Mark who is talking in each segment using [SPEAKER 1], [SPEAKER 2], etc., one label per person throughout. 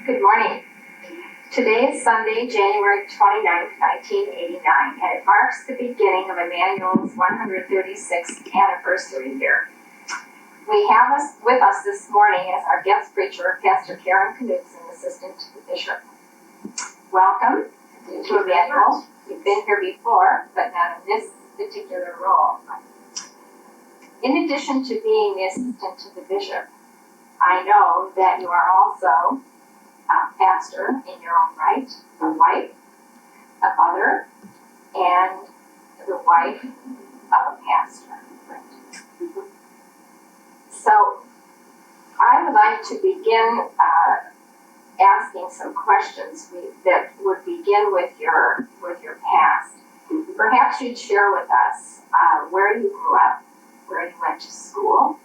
[SPEAKER 1] Good morning. Today is Sunday, January 29th, 1989, and it marks the beginning of Immanuel's 136th anniversary year. We have with us this morning as our guest preacher, Pastor Karen Knutson, Assistant to the Bishop. Welcome to Immanuel. You've been here before, but not in this particular role. In addition to being the Assistant to the Bishop, I know that you are also a pastor in your own right, a wife, a mother, and the wife of a pastor. So I would like to begin asking some questions that would begin with your past. Perhaps you'd share with us where you grew up, where you went to school,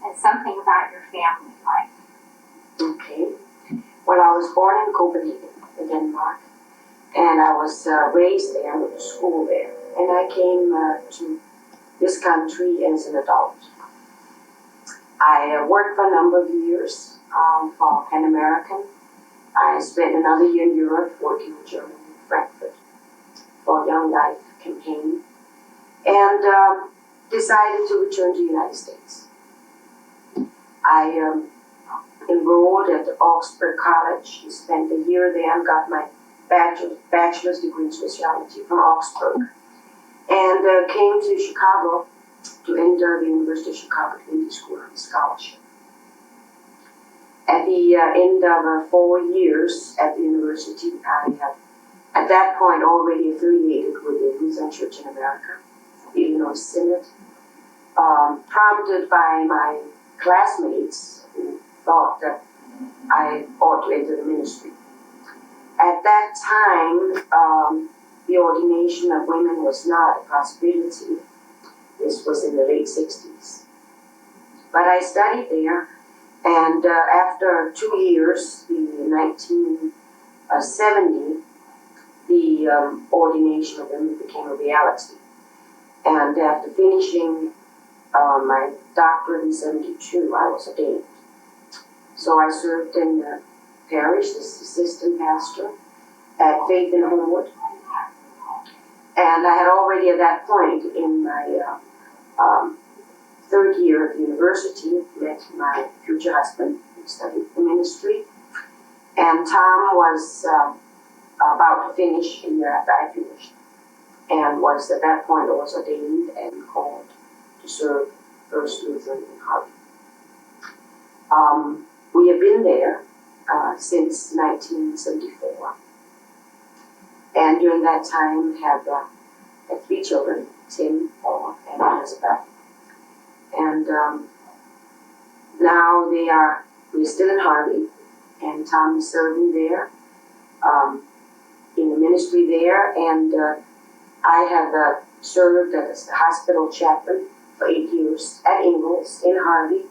[SPEAKER 1] and something about your family life.
[SPEAKER 2] Okay. Well, I was born in Copenhagen, in Denmark, and I was raised there, I went to school there, and I came to this country as an adult. I worked for a number of years for Pan American. I spent another year in Europe working in Germany, Frankfurt, for a Young Life campaign, and decided to return to the United States. I enrolled at Augsburg College, spent a year there and got my bachelor's degree in sociology from Augsburg, and came to Chicago to enter the University of Chicago Community School on scholarship. At the end of 4 years at the university, I had at that point already affiliated with the Lutheran Church in America, the Illinois Synod, prompted by my classmates who thought that I ought to enter the ministry. At that time, the ordination of women was not a possibility. This was in the late 60s. But I studied there, and after 2 years, in 1970, the ordination of women became a reality. And after finishing my doctorate in 72, I was ordained. So I served in the parish as assistant pastor at Faith in Homewood. And I had already at that point in my third year at the university met my future husband who studied the ministry. And Tom was about to finish a year after I finished, and was at that point also ordained and called to serve First Lutheran in Harvey. We have been there since 1974, and during that time have had 3 children, Tim, Paul, and Elizabeth. And now we're still in Harvey, and Tom is serving there in the ministry there, and I have served as the hospital chaplain for 8 years at Ingalls in Harvey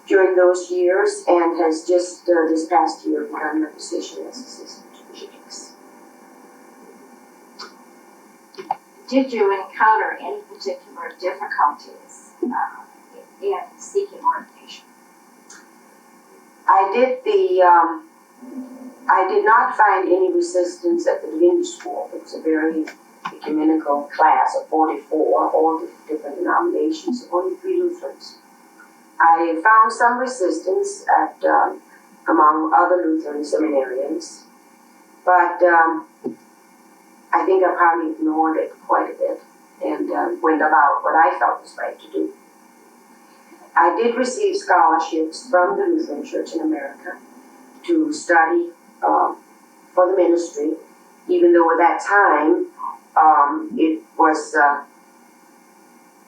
[SPEAKER 2] during those years, and has just this past year begun my position as assistant to Bishop Hicks.
[SPEAKER 1] Did you encounter any particular difficulties in seeking ordination?
[SPEAKER 2] I did not find any resistance at the divinity school. It was a very ecumenical class of 44, all the different denominations, only 3 Lutherans. I found some resistance among other Lutheran seminarians, but I think I probably ignored it quite a bit and went about what I felt was right to do. I did receive scholarships from the Lutheran Church in America to study for the ministry, even though at that time it was a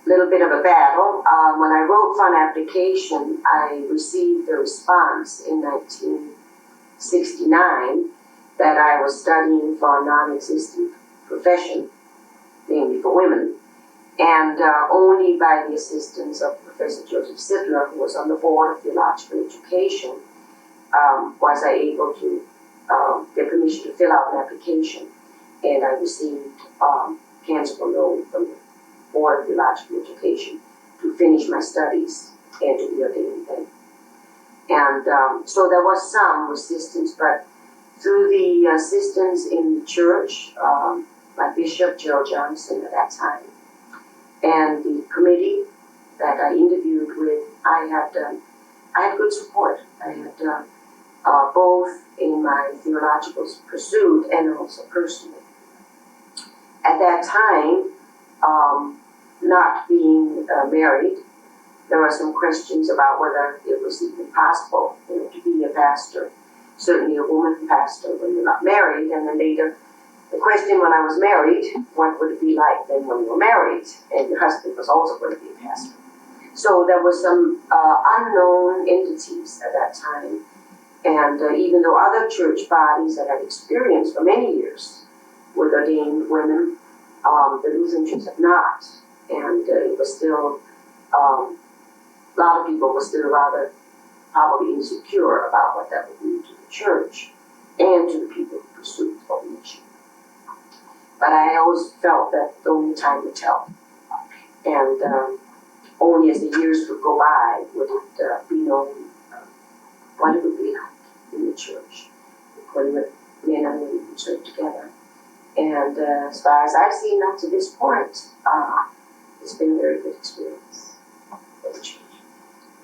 [SPEAKER 2] little bit of a battle. When I wrote for an application, I received a response in 1969 that I was studying for a non-existent profession, namely for women, and only by the assistance of Professor Joseph Sidler, who was on the board of theological education, was I able to get permission to fill out an application, and I received cancelable loan from the Board of Theological Education to finish my studies and to be ordained then. And so there was some resistance, but through the assistance in the church, my Bishop Joe Johnson at that time, and the committee that I interviewed with, I had good support. I had both in my theological pursuit and also personally. At that time, not being married, there were some questions about whether it was even possible, to be a pastor, certainly a woman pastor when you're not married. And then later, the question when I was married, what would it be like then when you were married and your husband was also going to be a pastor? So there were some unknown entities at that time. And even though other church bodies that had experienced for many years with ordained women, the Lutheran Church had not. And it was still, a lot of people were still rather probably insecure about what that would mean to the church and to the people who pursued ordination. But I always felt that only time would tell. And only as the years would go by would it be known what it would be like in the church when men and women would serve together. And as far as I've seen up to this point, it's been a very good experience for the church.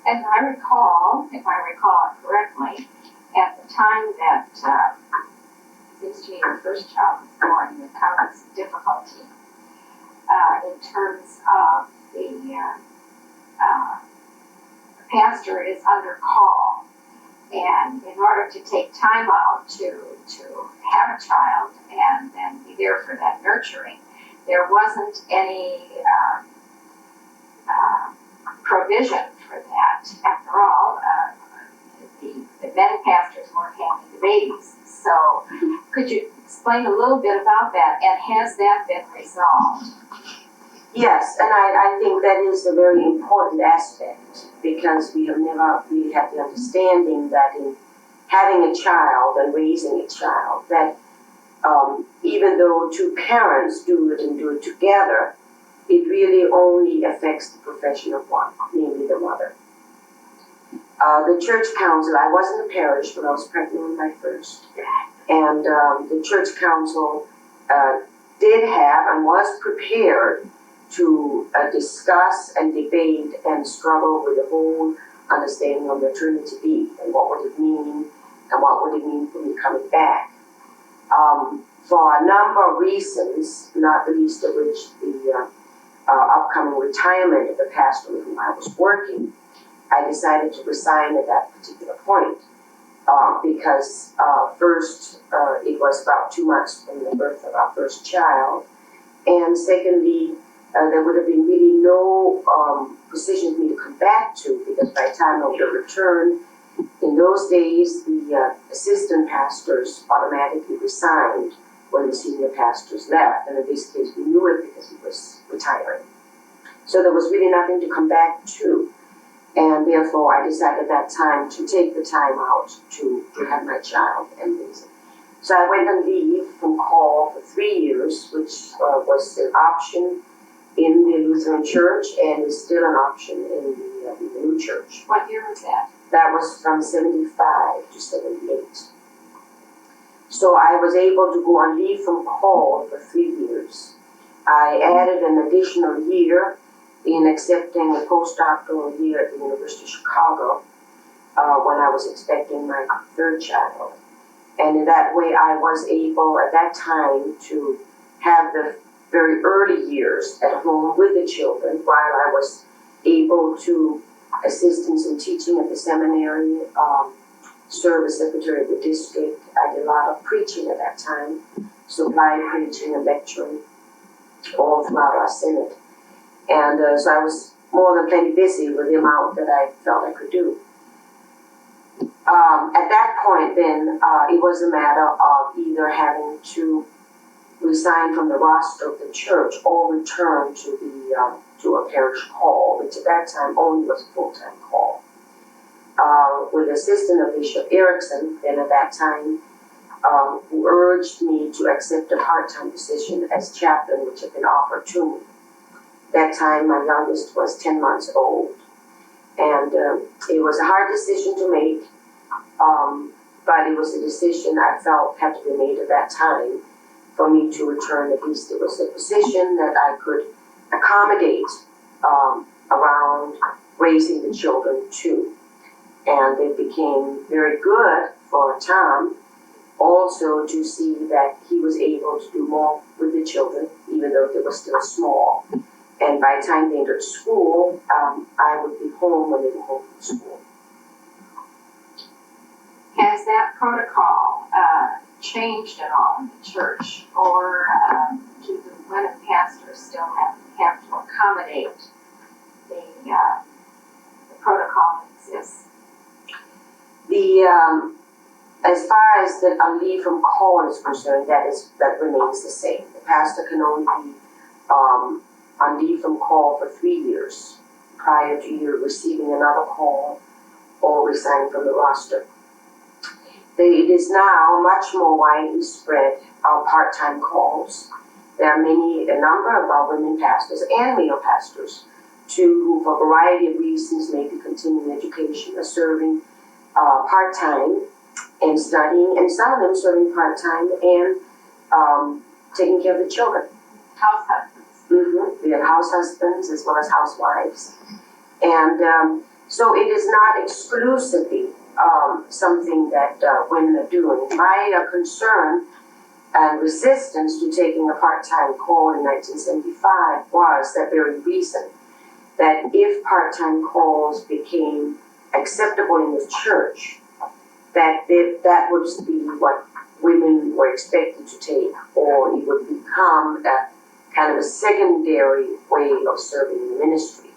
[SPEAKER 1] As I recall, if I recall it correctly, at the time that seems to me your first child was born, you encountered some difficulty in terms of the pastor is under call, and in order to take time out to have a child and then be there for that nurturing, there wasn't any provision for that. After all, the men pastors weren't having the babies. So could you explain a little bit about that, and has that been resolved?
[SPEAKER 2] Yes, and I think that is a very important aspect, because we have never really had the understanding that in having a child and raising a child, that even though two parents do it and do it together, it really only affects the profession of one, namely the mother. The church council, I wasn't a parish, but I was pregnant with my first. And the church council did have and was prepared to discuss and debate and struggle with the whole understanding of maternity leave and what would it mean and what would it mean for me coming back. For a number of reasons, not the least of which the upcoming retirement of the pastor with whom I was working, I decided to resign at that particular point because first, it was about 2 months from the birth of our first child, and secondly, there would have been really no position for me to come back to, because by the time I would have returned, in those days, the assistant pastors automatically resigned when the senior pastors left, and in this case, we knew it because he was retiring. So there was really nothing to come back to, and therefore I decided at that time to take the time out to have my child and raise it. So I went on leave from call for 3 years, which was an option in the Lutheran Church and is still an option in the new church.
[SPEAKER 1] What year was that?
[SPEAKER 2] That was from 75 to 78. So I was able to go on leave from call for 3 years. I added an additional year in accepting a postdoctoral year at the University of Chicago when I was expecting my third child. And in that way, I was able at that time to have the very early years at home with the children while I was able to assist in some teaching at the seminary, serve as secretary of the district. I did a lot of preaching at that time, supply preaching and lecturing all throughout our synod. And so I was more than plenty busy with the amount that I felt I could do. At that point then, it was a matter of either having to resign from the roster of the church or return to a parish call, which at that time only was a full-time call. With assistant of Bishop Erickson, then at that time, who urged me to accept a part-time position as chaplain, which had been offered to me. That time, my youngest was 10 months old. And it was a hard decision to make, but it was a decision I felt had to be made at that time for me to return. At least it was a position that I could accommodate around raising the children too. And it became very good for Tom also to see that he was able to do more with the children, even though they were still small. And by the time they entered school, I would be home when they were home from school.
[SPEAKER 1] Has that protocol changed at all in the church, or do the women pastors still have to accommodate the protocol that exists?
[SPEAKER 2] As far as the leave from call is concerned, that remains the same. The pastor can only be on leave from call for 3 years prior to you receiving another call or resigning from the roster. It is now much more widely spread part-time calls. There are a number of our women pastors and male pastors who, for a variety of reasons, maybe continuing education or serving part-time and studying, and some of them serving part-time and taking care of the children.
[SPEAKER 1] House husbands.
[SPEAKER 2] We have house husbands as well as housewives. And so it is not exclusively something that women are doing. My concern and resistance to taking a part-time call in 1975 was that very reason, that if part-time calls became acceptable in the church, that would be what women were expected to take, or it would become a kind of a secondary way of serving in the ministry.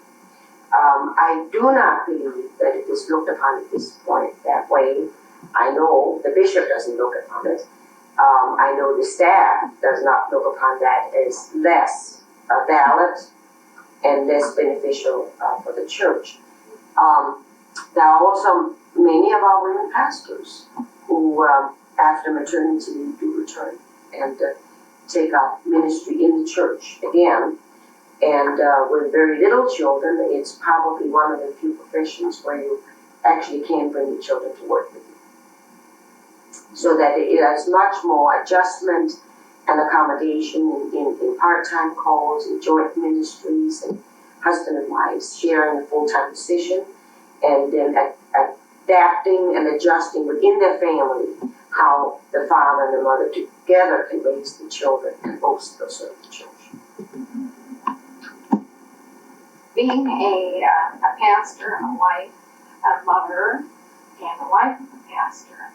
[SPEAKER 2] I do not believe that it is looked upon at this point that way. I know the bishop doesn't look upon it. I know the staff does not look upon that as less valid and less beneficial for the church. There are also many of our women pastors who, after maternity leave, do return and take up ministry in the church again. And with very little children, it's probably one of the few professions where you actually can bring the children to work with you. So that it has much more adjustment and accommodation in part-time calls, in joint ministries, and husband and wives sharing a full-time position, and then adapting and adjusting within their family how the father and the mother together can raise the children and both still serve the church.
[SPEAKER 1] Being a pastor, a wife, a mother, and a wife of a pastor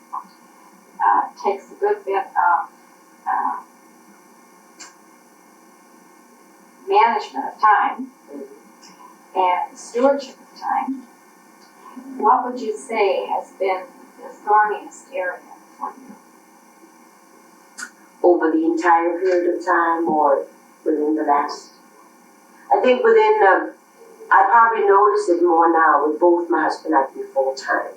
[SPEAKER 1] takes a good bit of management of time and stewardship of time. What would you say has been the thorniest area for you?
[SPEAKER 2] Over the entire period of time, or within the last? I think I probably notice it more now with both my husband and I being full-time.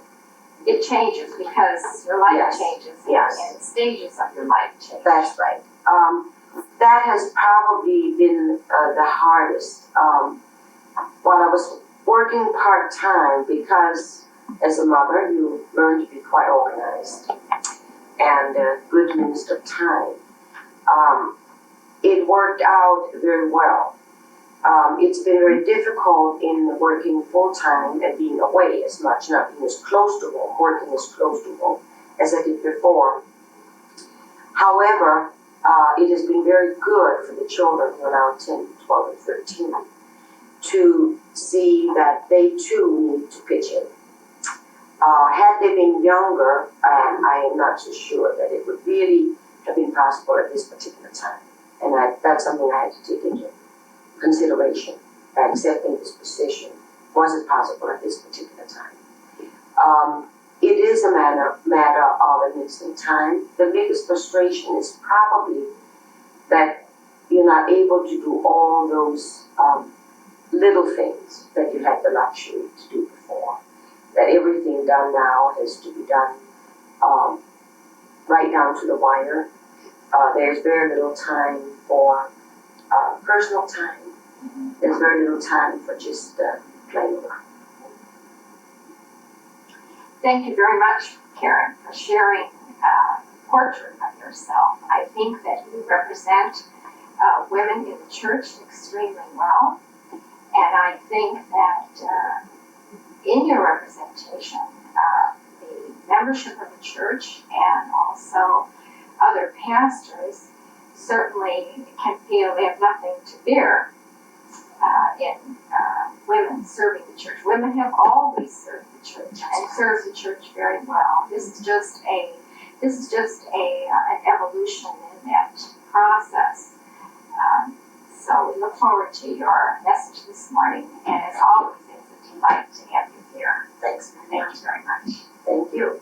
[SPEAKER 1] It changes because your life
[SPEAKER 2] Yes.
[SPEAKER 1] changes
[SPEAKER 2] Yes.
[SPEAKER 1] and stages of your life change.
[SPEAKER 2] That's right. That has probably been the hardest. While I was working part-time, because as a mother, you learn to be quite organized and a good minister of time. It worked out very well. It's been very difficult in working full-time and being away as much, not being as close to home, working as close to home as I did before. However, it has been very good for the children who are now 10, 12, and 13 to see that they too need to pitch in. Had they been younger, I am not so sure that it would really have been possible at this particular time. And that's something I had to take into consideration by accepting this position. Was it possible at this particular time? It is a matter of an instant time. The biggest frustration is probably that you're not able to do all those little things that you had the luxury to do before. That everything done now has to be done right down to the wire. There's very little time for personal time. There's very little time for just playing around.
[SPEAKER 1] Thank you very much, Karen, for sharing a portrait of yourself. I think that you represent women in the church extremely well, and I think that in your representation, the membership of the church and also other pastors certainly can feel they have nothing to fear in women serving the church. Women have always served the church and served the church very well. This is just an evolution in that process. So we look forward to your message this morning, and as always, it's a delight to have you here.
[SPEAKER 2] Thanks.
[SPEAKER 1] Thank you very much.
[SPEAKER 2] Thank you.